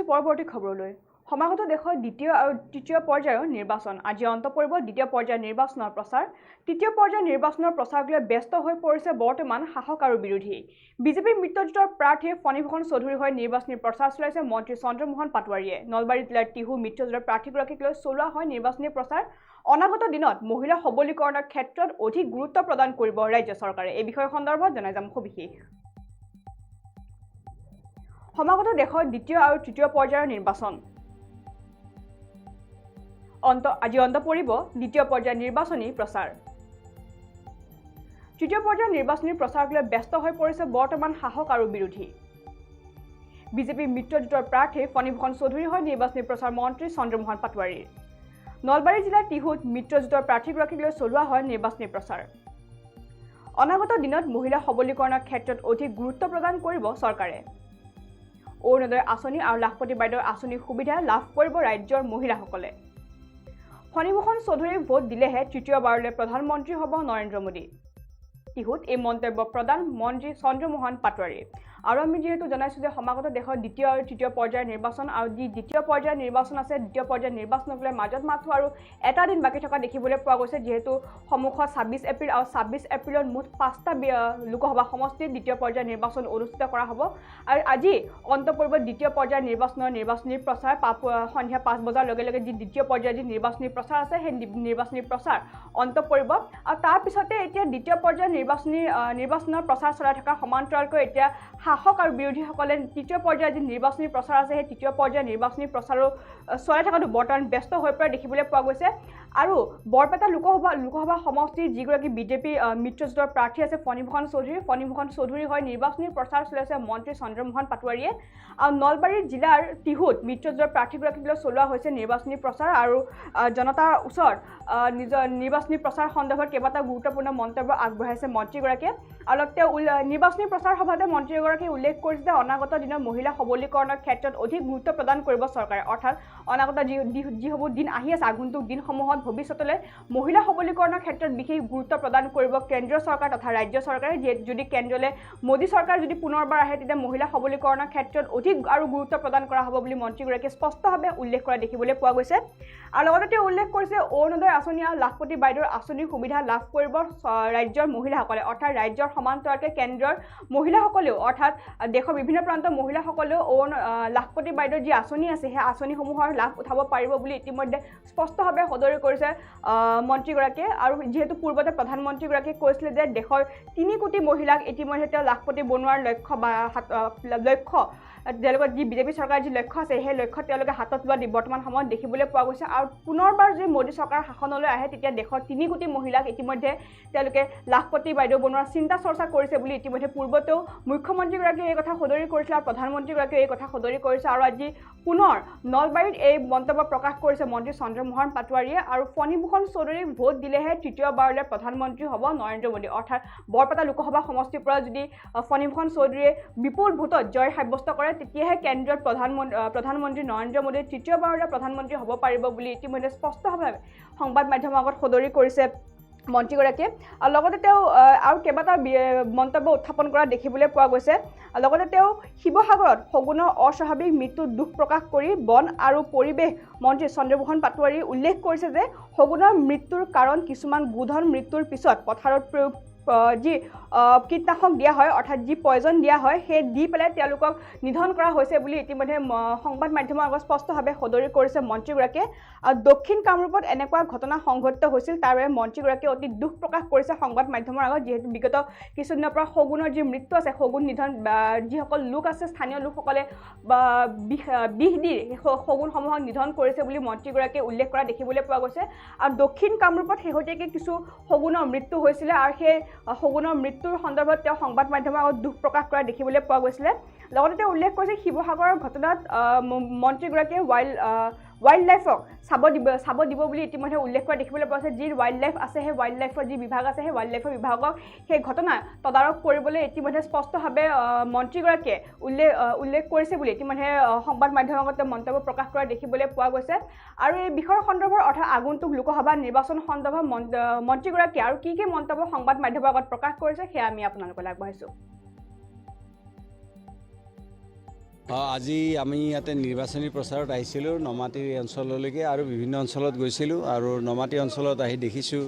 পৰৱৰ্তী খবৰলৈ সমাগত দেশৰ দ্বিতীয় আৰু তৃতীয় পৰ্যায়ৰ নিৰ্বাচন আজি অন্ত পৰিব দ্বিতীয় পৰ্যায়ৰ নিৰ্বাচনৰ প্ৰচাৰ তৃতীয় পৰ্যায়ৰ নিৰ্বাচনৰ প্ৰচাৰক লৈ ব্যস্ত হৈ পৰিছে বৰ্তমান শাসক আৰু বিৰোধী বিজেপিৰ মিত্ৰজোঁটৰ প্ৰাৰ্থী ফণীভূষণ চৌধুৰীৰ হৈ নিৰ্বাচনী প্ৰচাৰ চলাইছে মন্ত্ৰী চন্দ্ৰমোহন পাটোৱাৰীয়ে নলবাৰী জিলাৰ টিহু মিত্ৰজোঁটৰ প্ৰাৰ্থীগৰাকীক লৈ চলোৱা হয় নিৰ্বাচনী প্ৰচাৰ অনাগত দিনত মহিলা সবলীকৰণৰ ক্ষেত্ৰত অধিক গুৰুত্ব প্ৰদান কৰিব ৰাজ্য চৰকাৰে এই বিষয় সন্দৰ্ভত জনাই যাম সবিশেষ সমাগত দেশৰ দ্বিতীয় আৰু তৃতীয় পৰ্যায়ৰ নিৰ্বাচন আজি অন্ত পৰিব দ্বিতীয় পৰ্যায়ৰ নিৰ্বাচনী প্ৰচাৰ তৃতীয় পৰ্যায়ৰ নিৰ্বাচনী প্ৰচাৰক লৈ ব্যস্ত হৈ পৰিছে বৰ্তমান শাসক আৰু বিৰোধী বিজেপিৰ মিত্ৰজোঁটৰ প্ৰাৰ্থী ফণীভূষণ চৌধুৰীৰ হৈ নিৰ্বাচনী প্ৰচাৰ মন্ত্ৰী চন্দ্ৰমোহন পাটোৱাৰীৰ নলবাৰী জিলাৰ টিহুত মিত্ৰজোঁটৰ প্ৰাৰ্থীগৰাকীক লৈ চলোৱা হয় নিৰ্বাচনী প্ৰচাৰ অনাগত দিনত মহিলা সবলীকৰণৰ ক্ষেত্ৰত অধিক গুৰুত্ব প্ৰদান কৰিব চৰকাৰে অৰুণোদয় আঁচনি আৰু লাখপতি বাইদেউৰ আঁচনিৰ সুবিধা লাভ কৰিব ৰাজ্যৰ মহিলাসকলে ফণীভূষণ চৌধুৰীক ভোট দিলেহে তৃতীয়বাৰলৈ প্ৰধানমন্ত্ৰী হ'ব নৰেন্দ্ৰ মোদী টিহুত এই মন্তব্য প্ৰদান মন্ত্ৰী চন্দ্ৰমোহন পাটোৱাৰী আৰু আমি যেহেতু জানাইছো যে সমাগত দেশৰ দ্বিতীয় আৰু তৃতীয় পৰ্যায়ৰ নিৰ্বাচন আৰু যি দ্বিতীয় পৰ্যায়ৰ নিৰ্বাচন আছে দ্বিতীয় পৰ্যায়ৰ নিৰ্বাচনক লৈ মাজত মাথো আৰু এটা দিন বাকী থকা দেখিবলৈ পোৱা গৈছে যেহেতু সন্মুখত 26 এপ্ৰিল আৰু 26 এপ্ৰিলত মুঠ 5টা লোকসভা সমষ্টিত দ্বিতীয় পৰ্যায়ৰ নিৰ্বাচন অনুষ্ঠিত কৰা হ'ব আৰু আজি অন্ত পৰিব দ্বিতীয় পৰ্যায়ৰ নিৰ্বাচনী প্ৰচাৰ সন্ধিয়া 5 বজাৰ লগে লগে যি দ্বিতীয় পৰ্যায়ৰ যি নিৰ্বাচনী প্ৰচাৰ আছে সেই নিৰ্বাচনী প্ৰচাৰ অন্ত পৰিব আৰু তাৰ পিছতে এতিয়া দ্বিতীয় পৰ্যায়ৰ নিৰ্বাচনৰ প্ৰচাৰ চলাই থকা সমান্তৰালকৈ এতিয়া শাসক আৰু বিৰোধীসকলে তৃতীয় পৰ্যায়ৰ যি নিৰ্বাচনী প্ৰচাৰ আছে সেই তৃতীয় পৰ্যায়ৰ নিৰ্বাচনী প্ৰচাৰো চলাই থকাটো বৰ্তমান ব্যস্ত হৈ পৰা দেখিবলৈ পোৱা গৈছে আৰু বৰপেটা লোকসভা সমষ্টিৰ যিগৰাকী বিজেপি মিত্ৰজোঁটৰ প্ৰাৰ্থী আছে ফণীভূষণ চৌধুৰীৰ হৈ নিৰ্বাচনী প্ৰচাৰ চলাইছে মন্ত্ৰী চন্দ্ৰমোহন পাটোৱাৰীয়ে আৰু নলবাৰী জিলাৰ টিহুত মিত্ৰজোঁটৰ প্ৰাৰ্থীগৰাকীক লৈ চলোৱা হৈছে নিৰ্বাচনী প্ৰচাৰ আৰু জনতাৰ ওচৰত নিজৰ নিৰ্বাচনী প্ৰচাৰ সন্দৰ্ভত কেইবাটাও গুৰুত্বপূৰ্ণ মন্তব্য আগবঢ়াইছে মন্ত্ৰীগৰাকীয়ে আৰু তেওঁ নিৰ্বাচনী প্ৰচাৰ সভাতে মন্ত্ৰীগৰাকীয়ে উল্লেখ কৰিছে যে অনাগত দিনৰ মহিলা সবলীকৰণৰ ক্ষেত্ৰত অধিক গুৰুত্ব প্ৰদান কৰিব চৰকাৰে অৰ্থাৎ অনাগত যিসমূহ দিন আহি আছে আগন্তুক দিনসমূহত ভৱিষ্যতলৈ মহিলা সবলীকৰণৰ ক্ষেত্ৰত বিশেষ গুৰুত্ব প্ৰদান কৰিব কেন্দ্ৰীয় চৰকাৰ তথা ৰাজ্য চৰকাৰে যদি কেন্দ্ৰলৈ মোদী চৰকাৰ যদি পুনৰবাৰ আহে তেতিয়া মহিলা সবলীকৰণৰ ক্ষেত্ৰত অধিক আৰু গুৰুত্ব প্ৰদান কৰা হ'ব বুলি মন্ত্ৰীগৰাকীয়ে স্পষ্টভাৱে উল্লেখ কৰা দেখিবলৈ পোৱা গৈছে আৰু লগতে তেওঁ উল্লেখ কৰিছে অৰুণোদয় আঁচনি আৰু লাখপতি বাইদেউৰ আঁচনিৰ সুবিধা লাভ কৰিব ৰাজ্যৰ মহিলাসকলে অৰ্থাৎ ৰাজ্যৰ সমান্তৰালকৈ কেন্দ্ৰৰ মহিলাসকলেও অৰ্থাৎ দেশৰ বিভিন্ন প্ৰান্তৰ মহিলাসকলেও লাখপতি বাইদেউৰ যি আঁচনি আছে সেই আঁচনিসমূহৰ লাভ উঠাব পাৰিব বুলি ইতিমধ্যে স্পষ্টভাৱে সদৰি কৰিছে মন্ত্ৰীগৰাকীয়ে আৰু যিহেতু পূৰ্বতে প্ৰধানমন্ত্ৰীগৰাকীয়ে কৈছিলে যে দেশৰ 3 কোটি মহিলাক ইতিমধ্যে তেওঁ লাখপতি বনোৱাৰ লক্ষ্য তেওঁলোকৰ যি বিজেপি চৰকাৰৰ যি লক্ষ্য আছে সেই লক্ষ্য তেওঁলোকে হাতত লোৱা বৰ্তমান সময়ত দেখিবলৈ পোৱা গৈছে আৰু পুনৰবাৰ যদি মোদী চৰকাৰ শাসনলৈ আহে তেতিয়া দেশৰ 3 কোটি মহিলাক ইতিমধ্যে তেওঁলোকে লাখপতি বাইদেউ বনোৱাৰ চিন্তা চৰ্চা কৰিছে বুলি ইতিমধ্যে পূৰ্বতেও মুখ্যমন্ত্ৰীগৰাকীয়ে এই কথা সদৰি কৰিছিল আৰু প্ৰধানমন্ত্ৰীগৰাকীয়ে এই কথা সদৰি কৰিছে আৰু আজি পুনৰ নলবাৰীত এই মন্তব্য প্ৰকাশ কৰিছে মন্ত্ৰী চন্দ্ৰমোহন পাটোৱাৰীয়ে আৰু ফণীভূষণ চৌধুৰীক ভোট দিলেহে তৃতীয়বাৰলৈ প্ৰধানমন্ত্ৰী হ'ব নৰেন্দ্ৰ মোদী অৰ্থাৎ বৰপেটা লোকসভা সমষ্টিৰ পৰা যদি ফণীভূষণ চৌধুৰীয়ে বিপুল ভোটত জয় সাব্যস্ত কৰে তেতিয়াহে কেন্দ্ৰত প্ৰধানমন্ত্ৰী নৰেন্দ্ৰ মোদী তৃতীয়বাৰলৈ প্ৰধানমন্ত্ৰী হ'ব পাৰিব বুলি ইতিমধ্যে স্পষ্টভাৱে সংবাদ মাধ্যমৰ আগত সদৰি কৰিছে মন্ত্ৰীগৰাকীয়ে আৰু লগতে তেওঁ আৰু কেইবাটাও মন্তব্য উত্থাপন কৰা দেখিবলৈ পোৱা গৈছে লগতে তেওঁ শিৱসাগৰত শগুনৰ অস্বাভাৱিক মৃত্যুত দুখ প্ৰকাশ কৰি বন আৰু পৰিৱেশ মন্ত্ৰী চন্দ্ৰমোহন পাটোৱাৰীয়ে উল্লেখ কৰিছে যে শগুনৰ মৃত্যুৰ কাৰণ কিছুমান গোধন মৃত্যুৰ পিছত পথাৰত যি কীটনাশক দিয়া হয় অৰ্থাৎ যি পয়জন দিয়া হয় সেই দি পেলাই তেওঁলোকক নিধন কৰা হৈছে বুলি ইতিমধ্যে সংবাদ মাধ্যমৰ আগত স্পষ্টভাৱে সদৰি কৰিছে মন্ত্ৰীগৰাকীয়ে আৰু দক্ষিণ কামৰূপত এনেকুৱা ঘটনা সংঘটিত হৈছিল তাৰ বাবে মন্ত্ৰীগৰাকীয়ে অতি দুখ প্ৰকাশ কৰিছে সংবাদ মাধ্যমৰ আগত যিহেতু বিগত কিছুদিনৰ পৰা শগুনৰ যি মৃত্যু আছে শগুন নিধন যিসকল লোক আছে স্থানীয় লোকসকলে বিষ দি শগুনসমূহক নিধন কৰিছে বুলি মন্ত্ৰীগৰাকীয়ে উল্লেখ কৰা দেখিবলৈ পোৱা গৈছে আৰু দক্ষিণ কামৰূপত শেহতীয়াকৈ কিছু শগুনৰ মৃত্যু হৈছিলে আৰু সেই শগুনৰ মৃত্যুৰ সন্দৰ্ভত তেওঁ সংবাদ মাধ্যমৰ আগত দুখ প্ৰকাশ কৰা দেখিবলৈ পোৱা গৈছিলে লগতে তেওঁ উল্লেখ কৰিছে শিৱসাগৰৰ ঘটনাত মন্ত্ৰীগৰাকীয়ে ৱাইল্ড লাইফক চাব দিব বুলি ইতিমধ্যে উল্লেখ কৰা দেখিবলৈ পোৱা গৈছে যি ৱাইল্ড লাইফ আছে সেই ৱাইল্ড লাইফৰ যি বিভাগ আছে সেই ৱাইল্ড লাইফৰ বিভাগক সেই ঘটনা তদাৰক কৰিবলৈ ইতিমধ্যে স্পষ্টভাৱে মন্ত্ৰীগৰাকীয়ে উল্লেখ কৰিছে বুলি ইতিমধ্যে সংবাদ মাধ্যমৰ আগত মন্তব্য প্ৰকাশ কৰা দেখিবলৈ পোৱা গৈছে আৰু এই বিষয়ৰ সন্দৰ্ভত অৰ্থাৎ আগন্তুক লোকসভা নিৰ্বাচন সন্দৰ্ভত মন্ত্ৰীগৰাকীয়ে আৰু কি মন্তব্য সংবাদ মাধ্যমৰ আগত প্ৰকাশ কৰিছে সেয়া আমি আপোনালোকলৈ আগবঢ়াইছোঁ আজি আমি ইয়াতে নিৰ্বাচনী প্ৰচাৰত আহিছিলোঁ নমাটি অঞ্চললৈকে আৰু বিভিন্ন অঞ্চলত গৈছিলোঁ আৰু নমাটি অঞ্চলত আহি দেখিছোঁ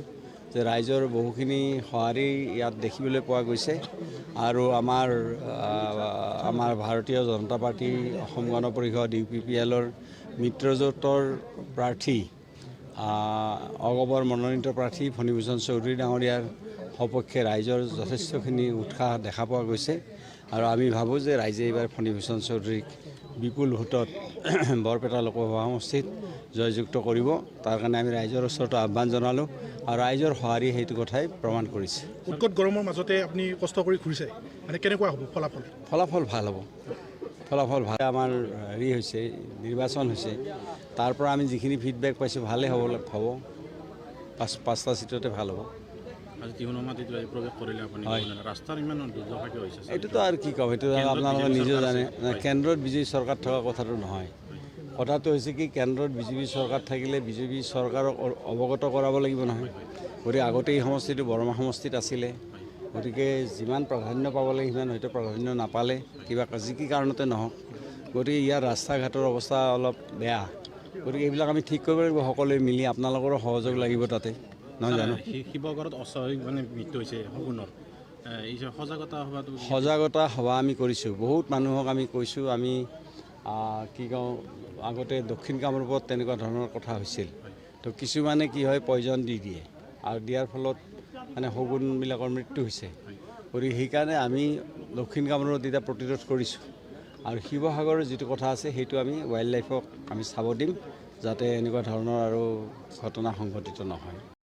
যে ৰাইজৰ বহুখিনি সঁহাৰি ইয়াত দেখিবলৈ পোৱা গৈছে আৰু আমাৰ ভাৰতীয় জনতা পাৰ্টি অসম গণ পৰিষদ UPPLৰ মিত্ৰজোঁটৰ প্ৰাৰ্থী অগপৰ মনোনীত প্ৰাৰ্থী ফণীভূষণ চৌধুৰী ডাঙৰীয়াৰ সপক্ষে ৰাইজৰ যথেষ্টখিনি উৎসাহ দেখা পোৱা গৈছে আৰু আমি ভাবোঁ যে ৰাইজে এইবাৰ ফণীভূষণ চৌধুৰীক বিপুল ভোটত বৰপেটা লোকসভা সমষ্টিত জয়যুক্ত কৰিব। তাৰ কাৰণে আমি ৰাইজৰ ওচৰত আহ্বান জনালোঁ আৰু ৰাইজৰ সঁহাৰি সেইটো কথাই প্ৰমাণ কৰিছে। উৎকট গৰমৰ মাজতে আপুনি কষ্ট কৰি ঘূৰিছে, মানে কেনেকুৱা হ'ব ফলাফল? ফলাফল ভাল হ'ব, ফলাফল ভাল। আমাৰ হেৰি হৈছে, নিৰ্বাচন হৈছে, তাৰ পৰা আমি যিখিনি ফিডবেক পাইছোঁ ভালেই হ'ব। পাঁচটা চিটতে ভাল হ'ব। এইটোতো আৰু কি ক'ম, সেইটো আপোনালোকে নিজেও জানে। কেন্দ্ৰত বিজেপি চৰকাৰ থকা কথাটো নহয়। কথাটো হৈছে কি, কেন্দ্ৰত বিজেপি চৰকাৰ থাকিলে বিজেপি চৰকাৰক অৱগত কৰাব লাগিব নহয়। গতিকে আগতে এই সমষ্টিটো বৰমা সমষ্টিত আছিলে, গতিকে যিমান প্ৰাধান্য পাব লাগে সিমান হয়তো প্ৰাধান্য নাপালে, কিবা যি কি কাৰণতে নহওক। গতিকে ইয়াৰ ৰাস্তা ঘাটৰ অৱস্থা অলপ বেয়া, গতিকে এইবিলাক আমি ঠিক কৰিব লাগিব সকলোৱে মিলি। আপোনালোকৰো সহযোগ লাগিব তাতে, নহয় জানো? শিৱসাগৰত অস্বাভাৱিক মৃত্যু হৈছে সগুণৰ, সজাগতা সভা আমি কৰিছোঁ, বহুত মানুহক আমি কৈছোঁ। আমি কি কওঁ, আগতে দক্ষিণ কামৰূপত তেনেকুৱা ধৰণৰ কথা হৈছিল, তো কিছুমানে কি হয় পয়জন দি দিয়ে আৰু দিয়াৰ ফলত মানে শগুণবিলাকৰ মৃত্যু হৈছে। গতিকে সেইকাৰণে আমি দক্ষিণ কামৰূপত এতিয়া প্ৰতিৰোধ কৰিছোঁ আৰু শিৱসাগৰৰ যিটো কথা আছে সেইটো আমি ৱাইল্ড লাইফক আমি চাব দিম, যাতে এনেকুৱা ধৰণৰ আৰু ঘটনা সংঘটিত নহয়।